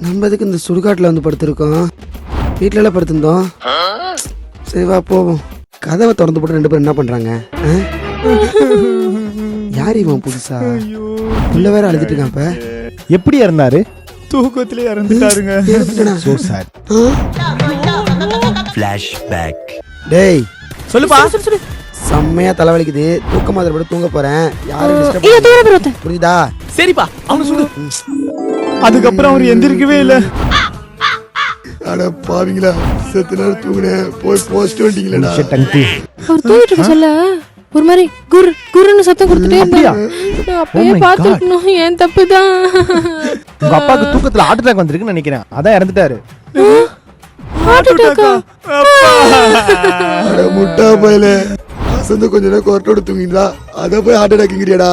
நம்ம எதுக்கு இந்த சுடுகாட்டில் வந்து படுத்திருக்கோம்? வீட்டிலலாம் படுத்திருந்தோம். சரி வா போவோம். கதவை திறந்து போட்டு 2 பேரும் என்ன பண்றாங்க? யார் இவன் புதுசா? உள்ள வேற அழுதுட்டு இருக்கான். இப்ப எப்படி இறந்தாரு? தூக்கத்திலே இறந்துட்டாருங்க. So sad. Flashback. டேய் சொல்லுப்பா. செம்மையா தலைவலிக்குது. தூக்க மாதிரி போட்டு தூங்க போறேன். யாரும் டிஸ்டர்ப் புரியுதா? சரிப்பா அவனு சொல்லு. அதுக்கப்புறம் அவர் எந்திரிக்கவே இல்ல. அட பாவிங்களா, செத்து நேரம் தூங்குனேன். போய் போஸ்ட் வண்டிங்களா? அவர் தூங்கிட்டு இருக்க சொல்ல ஒரு மாதிரி குர் குருன்னு சத்தம் கொடுத்துட்டே இருந்தா. அப்பயே பாத்துக்கணும். ஏன் தப்புதான். உங்க அப்பாக்கு தூக்கத்துல ஹார்ட் அட்டாக் வந்திருக்குன்னு நினைக்கிறேன். அதான் இறந்துட்டாரு. ஹார்ட் அட்டாக்கா? அட முட்டா பயலே, அசந்து கொஞ்ச நேரம் கொரட்டோட தூங்கிங்களா? அத போய் ஹார்ட் அட்டாக்ங்கறியாடா?